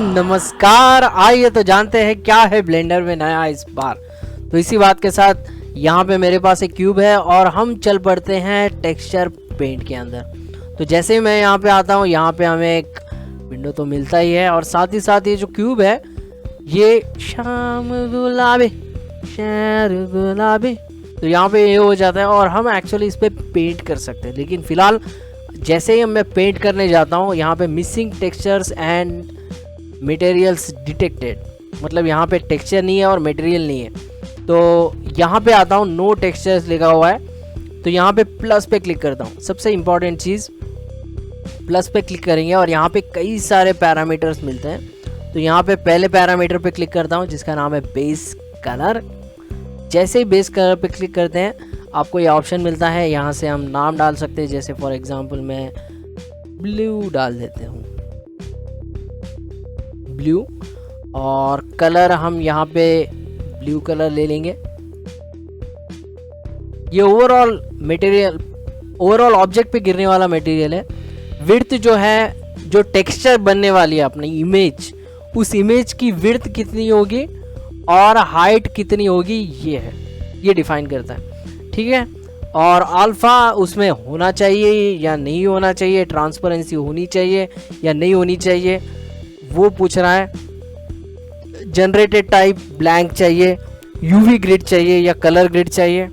नमस्कार। आइए तो जानते हैं क्या है ब्लेंडर में नया इस बार। तो इसी बात के साथ यहाँ पे मेरे पास एक क्यूब है और हम चल पड़ते हैं टेक्सचर पेंट के अंदर। तो जैसे ही मैं यहाँ पे आता हूँ, यहाँ पे हमें एक विंडो तो मिलता ही है और साथ ही साथ ये जो क्यूब है ये शाम गुलाबी शहर गुलाबी, तो यहाँ पे ये हो जाता है और हम एक्चुअली इस पर पेंट कर सकते हैं। लेकिन फिलहाल जैसे ही मैं पेंट करने जाता हूँ, यहाँ पे missing textures and materials detected, मतलब यहाँ पे टेक्सचर नहीं है और मटेरियल नहीं है। तो यहाँ पे आता हूँ, नो टेक्सचर्स लिखा हुआ है, तो यहाँ पे प्लस पे क्लिक करता हूँ। सबसे इम्पॉर्टेंट चीज़, प्लस पे क्लिक करेंगे और यहाँ पे कई सारे पैरामीटर्स मिलते हैं। तो यहाँ पे पहले पैरामीटर पे क्लिक करता हूँ जिसका नाम है बेस कलर। जैसे ही बेस कलर पे क्लिक करते हैं आपको ये ऑप्शन मिलता है, यहाँ से हम नाम डाल सकते हैं। जैसे फॉर एग्जांपल मैं ब्लू डाल देते हूँ, ब्लू, और कलर हम यहाँ पे ब्लू कलर ले लेंगे। ये ओवरऑल मटेरियल, ओवरऑल ऑब्जेक्ट पे गिरने वाला मटेरियल है। विड्थ जो है, जो टेक्सचर बनने वाली है अपनी इमेज, उस इमेज की विड्थ कितनी होगी और हाइट कितनी होगी, ये है, ये डिफाइन करता है। ठीक है, और अल्फा उसमें होना चाहिए या नहीं होना चाहिए, ट्रांसपेरेंसी होनी चाहिए या नहीं होनी चाहिए, वो पूछ रहा है। जनरेटेड टाइप ब्लैंक चाहिए, यूवी ग्रिड चाहिए या कलर ग्रिड चाहिए।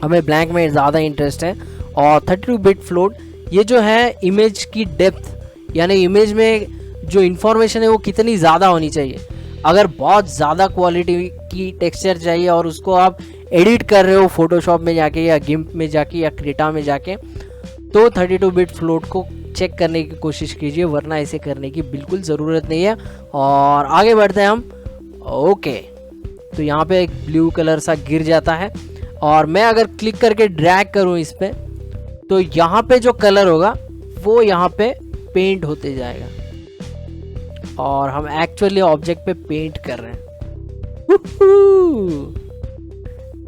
हमें ब्लैंक में ज़्यादा इंटरेस्ट है। और 32 बिट फ्लोट, ये जो है इमेज की डेप्थ, यानी इमेज में जो इन्फॉर्मेशन है वो कितनी ज़्यादा होनी चाहिए। अगर बहुत ज़्यादा क्वालिटी की टेक्सचर चाहिए और उसको आप एडिट कर रहे हो फोटोशॉप में जाके या गिम्प में जाके या क्रेटा में जाके, तो 32 बिट फ्लोट को चेक करने की कोशिश कीजिए, वरना ऐसे करने की बिल्कुल ज़रूरत नहीं है। और आगे बढ़ते हैं हम। ओके, तो यहाँ पे एक ब्लू कलर सा गिर जाता है और मैं अगर क्लिक करके ड्रैग करूँ इस पर, तो यहाँ पे जो कलर होगा वो यहाँ पे पेंट होते जाएगा और हम एक्चुअली ऑब्जेक्ट पे पेंट कर रहे हैं।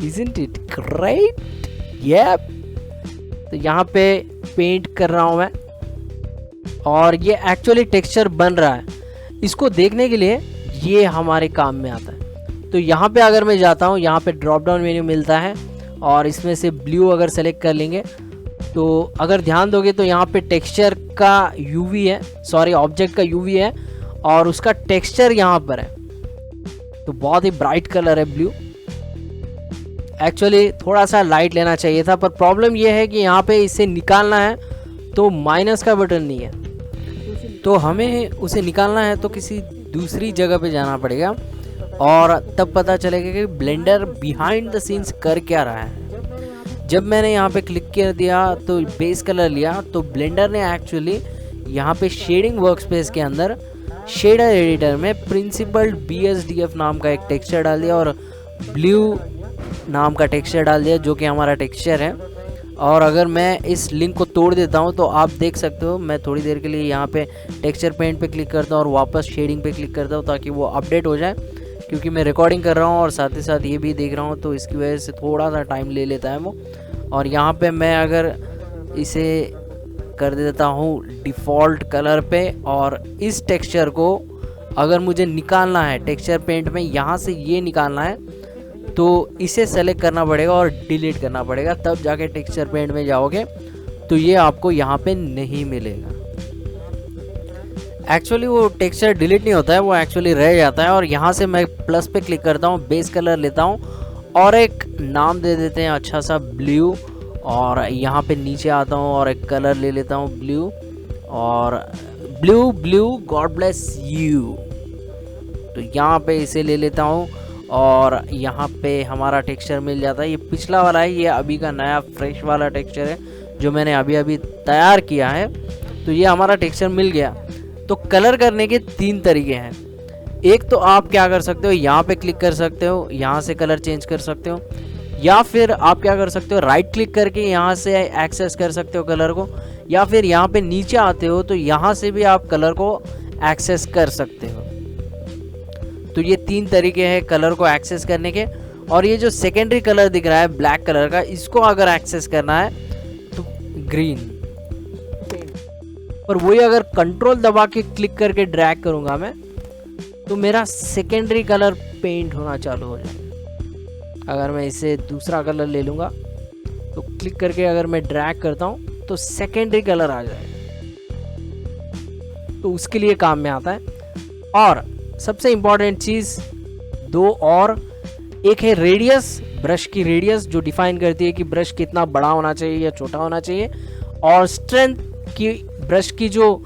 Isn't it great? Yep. तो यहाँ पे पेंट कर रहा हूँ मैं और ये एक्चुअली टेक्सचर बन रहा है। इसको देखने के लिए ये हमारे काम में आता है। तो यहाँ पे अगर मैं जाता हूँ, यहाँ पे ड्रॉप डाउन मेन्यू मिलता है और इसमें से ब्लू अगर सेलेक्ट कर लेंगे, तो अगर ध्यान दोगे तो यहाँ पे टेक्सचर का यूवी है, सॉरी ऑब्जेक्ट का यूवी है और उसका टेक्सचर यहाँ पर है। तो बहुत ही ब्राइट कलर है ब्लू। एक्चुअली थोड़ा सा लाइट लेना चाहिए था, पर प्रॉब्लम यह है कि यहाँ पे इसे निकालना है तो माइनस का बटन नहीं है, तो हमें उसे निकालना है तो किसी दूसरी जगह पे जाना पड़ेगा और तब पता चलेगा कि ब्लेंडर बिहाइंड द सीन्स कर क्या रहा है। जब मैंने यहाँ पे क्लिक कर दिया तो बेस कलर लिया, तो ब्लेंडर ने एक्चुअली यहाँ पे शेडिंग वर्कस्पेस के अंदर शेडर एडिटर में प्रिंसिपल BSDF नाम का एक टेक्सचर डाल दिया और ब्लू नाम का टेक्सचर डाल दिया, जो कि हमारा टेक्सचर है। और अगर मैं इस लिंक को तोड़ देता हूं तो आप देख सकते हो, मैं थोड़ी देर के लिए यहाँ पे टेक्सचर पेंट पे क्लिक करता हूँ और वापस शेडिंग पे क्लिक करता हूँ ताकि वो अपडेट हो जाए, क्योंकि मैं रिकॉर्डिंग कर रहा हूँ और साथ ही साथ ये भी देख रहा हूँ, तो इसकी वजह से थोड़ा सा टाइम ले लेता है वो। और यहाँ पे मैं अगर इसे कर देता हूँ डिफ़ॉल्ट कलर पे, और इस टेक्सचर को अगर मुझे निकालना है टेक्सचर पेंट में, यहाँ से ये निकालना है तो इसे सेलेक्ट करना पड़ेगा और डिलीट करना पड़ेगा, तब जाके टेक्सचर पेंट में जाओगे तो ये आपको यहाँ पे नहीं मिलेगा। एक्चुअली वो टेक्सचर डिलीट नहीं होता है, वो एक्चुअली रह जाता है। और यहाँ से मैं प्लस पे क्लिक करता हूँ, बेस कलर लेता हूँ और एक नाम दे देते हैं अच्छा सा ब्लू, और यहाँ पे नीचे आता हूँ और एक कलर ले लेता हूँ ब्लू, और ब्लू गॉड ब्लेस यू, तो यहाँ पे इसे ले लेता हूँ और यहाँ पे हमारा टेक्सचर मिल जाता है। ये पिछला वाला है, ये अभी का नया फ्रेश वाला टेक्सचर है जो मैंने अभी तैयार किया है। तो ये हमारा टेक्सचर मिल गया। तो कलर करने के 3 तरीके हैं। एक तो आप क्या कर सकते हो, यहाँ पे क्लिक कर सकते हो, यहाँ से कलर चेंज कर सकते हो, या फिर आप क्या कर सकते हो, राइट क्लिक करके यहाँ से एक्सेस कर सकते हो कलर को, या फिर यहाँ पे नीचे आते हो तो यहाँ से भी आप कलर को एक्सेस कर सकते हो। तो ये 3 तरीके हैं कलर को एक्सेस करने के। और ये जो सेकेंडरी कलर दिख रहा है ब्लैक कलर का, इसको अगर एक्सेस करना है तो ग्रीन, पर वही अगर कंट्रोल दबा के क्लिक करके ड्रैग करूँगा मैं तो मेरा सेकेंडरी कलर पेंट होना चालू हो जाएगा। अगर मैं इसे दूसरा कलर ले लूँगा तो क्लिक करके अगर मैं ड्रैग करता हूँ तो सेकेंडरी कलर आ जाएगा, तो उसके लिए काम में आता है। और सबसे इम्पॉर्टेंट चीज़ दो और, एक है रेडियस, ब्रश की रेडियस जो डिफाइन करती है कि ब्रश कितना बड़ा होना चाहिए या छोटा होना चाहिए, और स्ट्रेंथ की, ब्रश की जो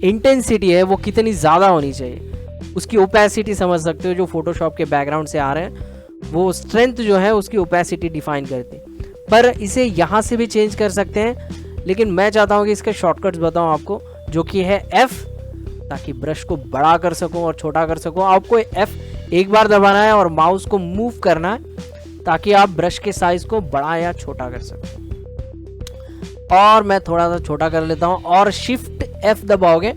इंटेंसिटी है वो कितनी ज़्यादा होनी चाहिए, उसकी ओपेसिटी समझ सकते हो, जो फोटोशॉप के बैकग्राउंड से आ रहे हैं वो स्ट्रेंथ जो है उसकी ओपेसिटी डिफाइन करती है। पर इसे यहाँ से भी चेंज कर सकते हैं, लेकिन मैं चाहता हूँ कि इसके शॉर्टकट्स बताऊँ आपको, जो कि है F, ताकि ब्रश को बड़ा कर सकूँ और छोटा कर सकूँ। आपको F एक बार दबाना है और माउस को मूव करना है ताकि आप ब्रश के साइज को बड़ा या छोटा कर सकें। और मैं थोड़ा सा छोटा कर लेता हूँ, और शिफ्ट F दबाओगे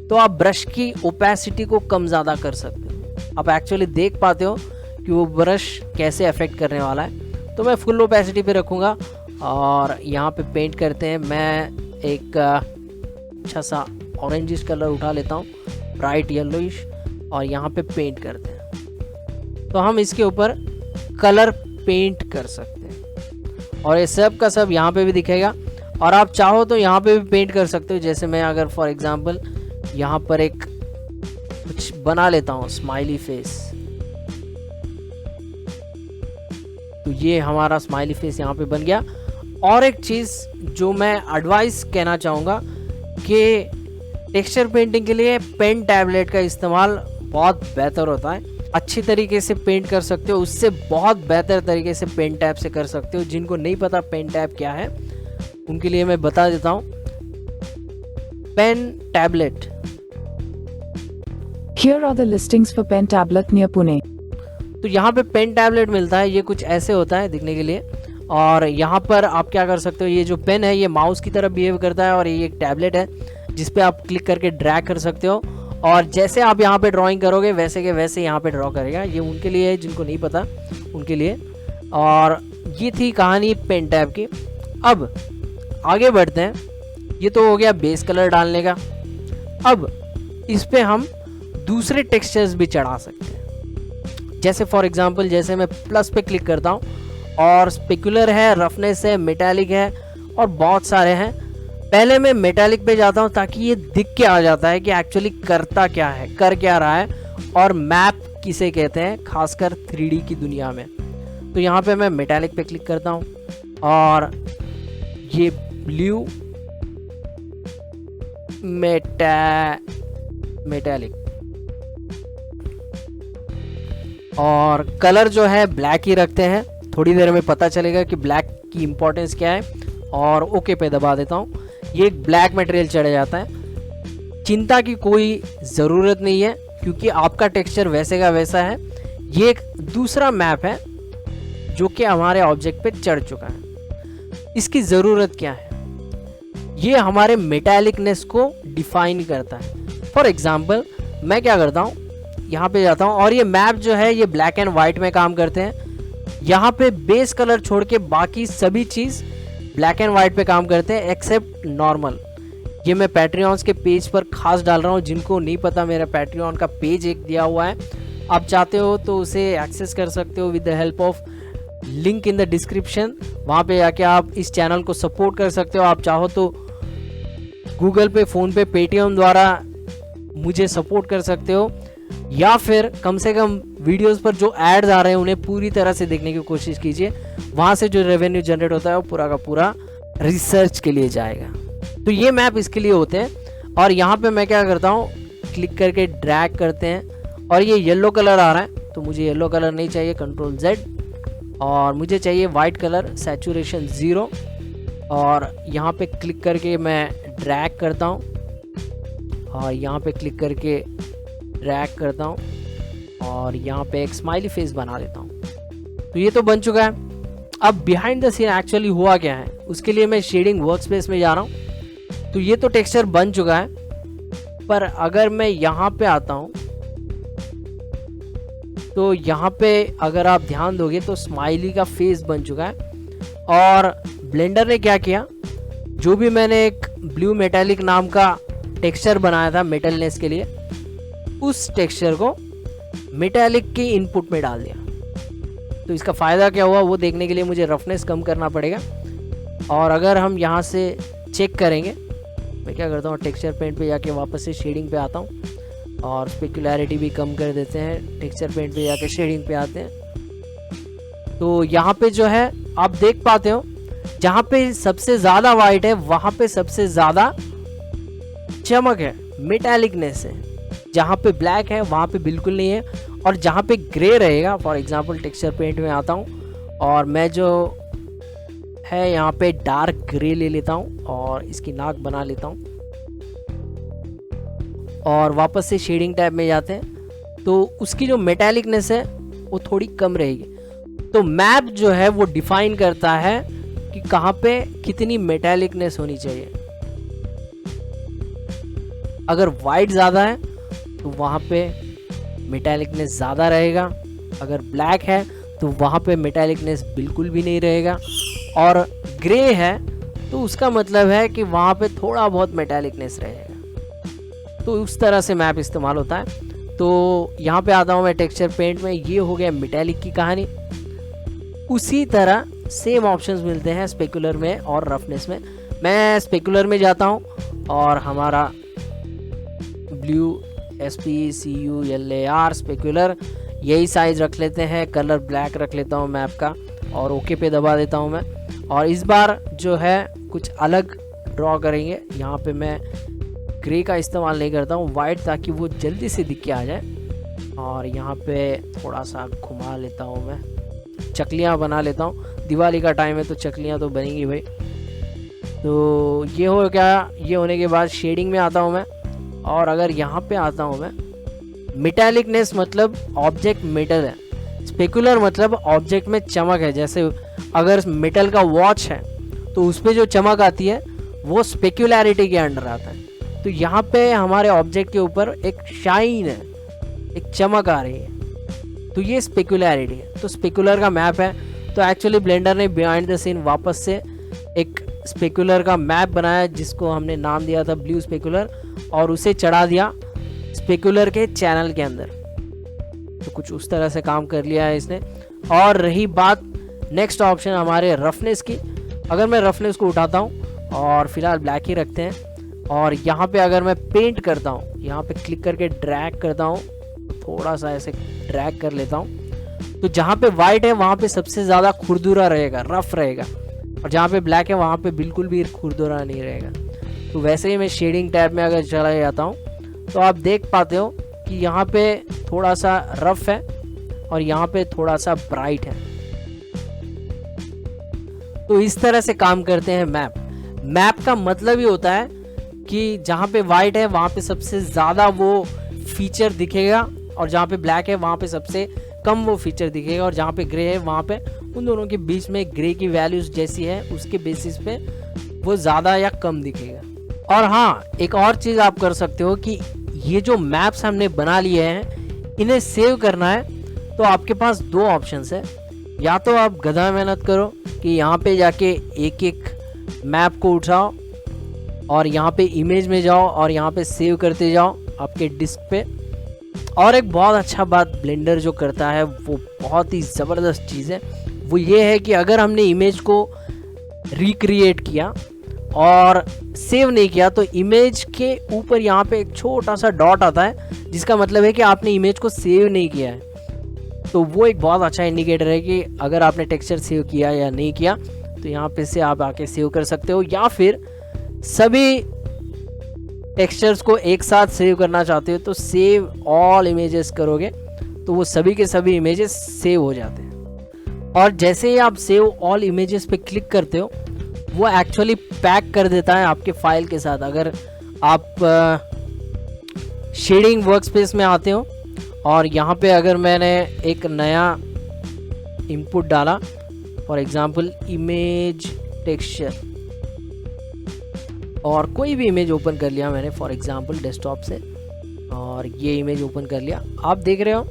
तो आप ब्रश की ओपेसिटी को कम ज़्यादा कर सकते हो। आप एक्चुअली देख पाते हो कि वो ब्रश कैसे अफेक्ट करने वाला है। तो मैं फुल ओपेसिटी पे रखूँगा और यहाँ पे पेंट करते हैं। मैं एक अच्छा सा ऑरेंजिश कलर उठा लेता हूँ, ब्राइट येलोइश, और यहाँ पे पेंट करते हैं। तो हम इसके ऊपर कलर पेंट कर सकते हैं और ये सब का सब यहाँ पे भी दिखेगा। और आप चाहो तो यहाँ पे भी पेंट कर सकते हो। जैसे मैं अगर फॉर एग्जांपल यहाँ पर एक कुछ बना लेता हूँ, स्माइली फेस, तो ये हमारा स्माइली फेस यहाँ पे बन गया। और एक चीज़ जो मैं एडवाइस कहना चाहूँगा कि टेक्सचर पेंटिंग के लिए पेन टैबलेट का इस्तेमाल बहुत बेहतर होता है। अच्छी तरीके से पेंट कर सकते हो, उससे बहुत बेहतर तरीके से पेन टैब से कर सकते हो। जिनको नहीं पता पेन टैब क्या है उनके लिए मैं बता देता हूँ। Pain tablet, Here are the listings for pen tablet near Pune. तो यहाँ पे पेन टैबलेट मिलता है। ये कुछ ऐसे होता है दिखने के लिए, और यहाँ पर आप क्या कर सकते हो, ये जो पेन है ये माउस की तरह बिहेव करता है, और ये एक टैबलेट है जिस पे आप क्लिक करके ड्रैग कर सकते हो, और जैसे आप यहाँ पे ड्राइंग करोगे वैसे के वैसे यहाँ पे ड्रॉ करेगा। ये उनके लिए है जिनको नहीं पता, उनके लिए। और ये थी कहानी पेन टैब की। अब आगे बढ़ते हैं। ये तो हो गया बेस कलर डालने का। अब इस पे हम दूसरे टेक्सचर्स भी चढ़ा सकते हैं। जैसे फॉर एग्जांपल, जैसे मैं प्लस पे क्लिक करता हूँ और स्पेकुलर है, रफनेस है, मेटालिक है और बहुत सारे हैं। पहले मैं मेटालिक पे जाता हूँ ताकि ये दिख के आ जाता है कि एक्चुअली करता क्या है, कर क्या रहा है, और मैप किसे कहते हैं, खासकर 3D की दुनिया में। तो यहाँ पे मैं मेटालिक पे क्लिक करता हूँ और ये ब्लू मेटालिक, और कलर जो है ब्लैक ही रखते हैं। थोड़ी देर में पता चलेगा कि ब्लैक की इंपॉर्टेंस क्या है। और ओके पे दबा देता हूँ। ये एक ब्लैक मटेरियल चढ़ जाता है। चिंता की कोई ज़रूरत नहीं है क्योंकि आपका टेक्सचर वैसे का वैसा है। ये एक दूसरा मैप है जो कि हमारे ऑब्जेक्ट पे चढ़ चुका है। इसकी ज़रूरत क्या है, ये हमारे मेटालिकनेस को डिफाइन करता है। फॉर एग्जाम्पल मैं क्या करता हूँ, यहाँ पे जाता हूँ और ये मैप जो है ये ब्लैक एंड वाइट में काम करते हैं। यहाँ पे बेस कलर छोड़ के बाकी सभी चीज़ ब्लैक एंड वाइट पे काम करते हैं एक्सेप्ट नॉर्मल। ये मैं पैट्रियंस के पेज पर खास डाल रहा हूँ। जिनको नहीं पता, मेरा पैट्रियन का पेज एक दिया हुआ है, आप चाहते हो तो उसे एक्सेस कर सकते हो with the help of link in the description. वहाँ पे जाके आप इस चैनल को सपोर्ट कर सकते हो। आप चाहो तो गूगल पे, फ़ोन पे, पेटीएम द्वारा मुझे सपोर्ट कर सकते हो, या फिर कम से कम वीडियोस पर जो एड्स आ रहे हैं उन्हें पूरी तरह से देखने की कोशिश कीजिए। वहाँ से जो रेवेन्यू जनरेट होता है वो पूरा का पूरा रिसर्च के लिए जाएगा। तो ये मैप इसके लिए होते हैं। और यहाँ पे मैं क्या करता हूँ, क्लिक करके ड्रैग करते हैं और ये येलो कलर आ रहा है, तो मुझे येलो कलर नहीं चाहिए, कंट्रोल Z, और मुझे चाहिए वाइट कलर, सैचुरेशन 0। और यहाँ पे क्लिक करके मैं ड्रैग करता हूँ और यहाँ पे क्लिक करके ड्रैग करता हूँ और यहाँ पे एक स्माइली फेस बना देता हूँ। तो ये तो बन चुका है। अब बिहाइंड द सीन एक्चुअली हुआ क्या है, उसके लिए मैं शेडिंग वर्कस्पेस में जा रहा हूँ। तो ये तो टेक्सचर बन चुका है, पर अगर मैं यहाँ पे आता हूँ तो यहाँ पे अगर आप ध्यान दोगे तो स्माइली का फेस बन चुका है। और ब्लेंडर ने क्या किया, जो भी मैंने एक ब्लू मेटालिक नाम का टेक्सचर बनाया था मेटलनेस के लिए, उस टेक्सचर को मेटालिक के इनपुट में डाल दिया। तो इसका फ़ायदा क्या हुआ वो देखने के लिए मुझे रफनेस कम करना पड़ेगा। और अगर हम यहाँ से चेक करेंगे, मैं क्या करता हूँ, टेक्सचर पेंट पे जाके वापस से शेडिंग पे आता हूँ और स्पेकुलैरिटी भी कम कर देते हैं। टेक्सचर पेंट पे जाके शेडिंग पे आते हैं। तो यहाँ पे जो है आप देख पाते हो, जहाँ पे सबसे ज़्यादा वाइट है वहाँ पे सबसे ज़्यादा चमक है, मेटालिकनेस है। जहाँ पे ब्लैक है वहाँ पे बिल्कुल नहीं है। और जहाँ पे ग्रे रहेगा, फॉर एग्जांपल टेक्सचर पेंट में आता हूँ और मैं जो है यहाँ पे डार्क ग्रे ले लेता हूँ और इसकी नाक बना लेता हूँ और वापस से शेडिंग टैब में जाते हैं, तो उसकी जो मेटालिकनेस है वो थोड़ी कम रहेगी। तो मैप जो है वो डिफाइन करता है कि कहाँ पे कितनी मेटालिकनेस होनी चाहिए। अगर वाइट ज़्यादा है तो वहाँ पे मेटालिकनेस ज़्यादा रहेगा, अगर ब्लैक है तो वहाँ पे मेटालिकनेस बिल्कुल भी नहीं रहेगा, और ग्रे है तो उसका मतलब है कि वहाँ पे थोड़ा बहुत मेटालिकनेस रहेगा। तो उस तरह से मैप इस्तेमाल होता है। तो यहाँ पे आता हूँ मैं टेक्सचर पेंट में, ये हो गया मेटालिक की कहानी। उसी तरह सेम ऑप्शंस मिलते हैं स्पेकुलर में और रफनेस में। मैं स्पेकुलर में जाता हूँ और हमारा ब्लू SPCULAR स्पेकुलर यही साइज रख लेते हैं, कलर ब्लैक रख लेता हूँ मैप का और ओके पे दबा देता हूँ मैं। और इस बार जो है कुछ अलग ड्रॉ करेंगे। यहाँ पे मैं ग्रे का इस्तेमाल नहीं करता हूँ, वाइट, ताकि वो जल्दी से दिख के आ जाए। और यहाँ पे थोड़ा सा घुमा लेता हूँ मैं, चकलियाँ बना लेता हूँ। दिवाली का टाइम है तो चकलियाँ तो बनेंगी भाई। तो ये हो गया। ये होने के बाद शेडिंग में आता हूँ मैं, और अगर यहाँ पे आता हूँ मैं, मेटालिकनेस मतलब ऑब्जेक्ट मेटल है, स्पेकुलर मतलब ऑब्जेक्ट में चमक है। जैसे अगर मेटल का वॉच है तो उस पर जो चमक आती है वो स्पेकुलैरिटी के अंडर आता है। तो यहाँ पे हमारे ऑब्जेक्ट के ऊपर एक शाइन है, एक चमक आ रही है, तो ये स्पेकुलैरिटी है। तो स्पेकुलर का मैप है। तो एक्चुअली ब्लेंडर ने बिहाइंड द सीन वापस से एक स्पेकुलर का मैप बनाया जिसको हमने नाम दिया था ब्लू स्पेकुलर, और उसे चढ़ा दिया स्पेकुलर के चैनल के अंदर। तो कुछ उस तरह से काम कर लिया है इसने। और रही बात नेक्स्ट ऑप्शन हमारे रफनेस की, अगर मैं रफनेस को उठाता हूँ और फिलहाल ब्लैक ही रखते हैं, और यहाँ पे अगर मैं पेंट करता हूँ, यहाँ पे क्लिक करके ड्रैग करता हूँ, थोड़ा सा ऐसे ड्रैग कर लेता हूँ, तो जहाँ पे वाइट है वहाँ पे सबसे ज़्यादा खुरदुरा रहेगा, रफ रहेगा, और जहाँ पे ब्लैक है वहाँ पे बिल्कुल भी खुरदुरा नहीं रहेगा। तो वैसे ही मैं शेडिंग टैब में अगर चला जाता हूँ तो आप देख पाते हो कि यहाँ पे थोड़ा सा रफ है और यहाँ पे थोड़ा सा ब्राइट है। तो इस तरह से काम करते हैं मैप। मैप का मतलब ही होता है कि जहाँ पे वाइट है वहाँ पे सबसे ज़्यादा वो फीचर दिखेगा, और जहाँ पे ब्लैक है वहाँ पे सबसे कम वो फीचर दिखेगा, और जहाँ पे ग्रे है वहाँ पे उन दोनों के बीच में ग्रे की वैल्यूज जैसी है उसके बेसिस पे वो ज़्यादा या कम दिखेगा। और हाँ, एक और चीज़ आप कर सकते हो कि ये जो मैप्स हमने बना लिए हैं इन्हें सेव करना है तो आपके पास दो ऑप्शंस है। या तो आप गधा मेहनत करो कि यहाँ पे जाके एक एक मैप को उठाओ और यहाँ पे इमेज में जाओ और यहाँ पे सेव करते जाओ आपके डिस्क पे। और एक बहुत अच्छा बात ब्लेंडर जो करता है वो बहुत ही ज़बरदस्त चीज़ है, वो ये है कि अगर हमने इमेज को रिक्रिएट किया और सेव नहीं किया तो इमेज के ऊपर यहाँ पे एक छोटा सा डॉट आता है, जिसका मतलब है कि आपने इमेज को सेव नहीं किया है। तो वो एक बहुत अच्छा इंडिकेटर है कि अगर आपने टेक्सचर सेव किया या नहीं किया। तो यहाँ पे से आप आके सेव कर सकते हो, या फिर सभी टेक्सचर्स को एक साथ सेव करना चाहते हो तो सेव ऑल इमेजेस करोगे तो वो सभी के सभी इमेजेस सेव हो जाते हैं। और जैसे ही आप सेव ऑल इमेजेस पे क्लिक करते हो वो एक्चुअली पैक कर देता है आपके फाइल के साथ। अगर आप शेडिंग वर्कस्पेस में आते हो और यहाँ पे अगर मैंने एक नया इनपुट डाला, फॉर एग्जांपल इमेज टेक्सचर, और कोई भी इमेज ओपन कर लिया मैंने फॉर एग्जांपल डेस्कटॉप से, और ये इमेज ओपन कर लिया, आप देख रहे हो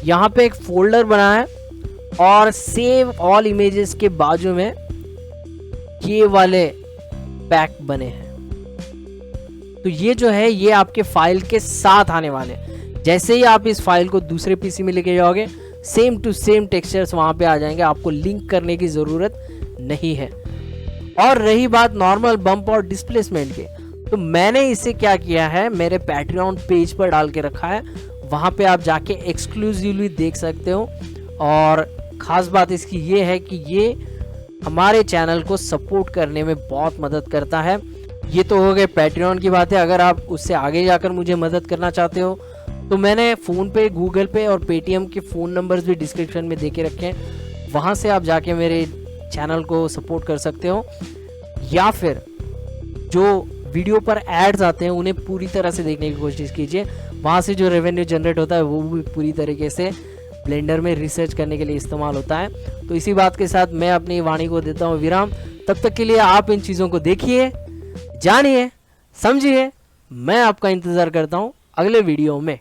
यहाँ पे एक फोल्डर बना है और सेव ऑल इमेजेस के बाजू में ये वाले पैक बने हैं। तो ये जो है ये आपके फाइल के साथ आने वाले हैं। जैसे ही आप इस फाइल को दूसरे पीसी में लेके जाओगे सेम टू सेम टेक्सचर्स वहाँ पे आ जाएंगे, आपको लिंक करने की ज़रूरत नहीं है। और रही बात नॉर्मल बम्प और डिस्प्लेसमेंट के, तो मैंने इसे क्या किया है, मेरे पैट्रियन पेज पर डाल के रखा है, वहाँ पे आप जाके एक्सक्लूसिवली देख सकते हो। और ख़ास बात इसकी ये है कि ये हमारे चैनल को सपोर्ट करने में बहुत मदद करता है। ये तो हो गए पैट्रियन की बातें। अगर आप उससे आगे जाकर मुझे मदद करना चाहते हो तो मैंने फ़ोन पे, गूगल पे और पेटीएम के फ़ोन नंबर्स भी डिस्क्रिप्शन में दे के रखे हैं, वहाँ से आप जाके मेरे चैनल को सपोर्ट कर सकते हो। या फिर जो वीडियो पर एड्स आते हैं उन्हें पूरी तरह से देखने की कोशिश कीजिए, वहाँ से जो रेवेन्यू जनरेट होता है वो भी पूरी तरीके से ब्लेंडर में रिसर्च करने के लिए इस्तेमाल होता है। तो इसी बात के साथ मैं अपनी वाणी को देता हूँ विराम। तब तक के लिए आप इन चीज़ों को देखिए, जानिए, समझिए। मैं आपका इंतज़ार करता हूँ अगले वीडियो में।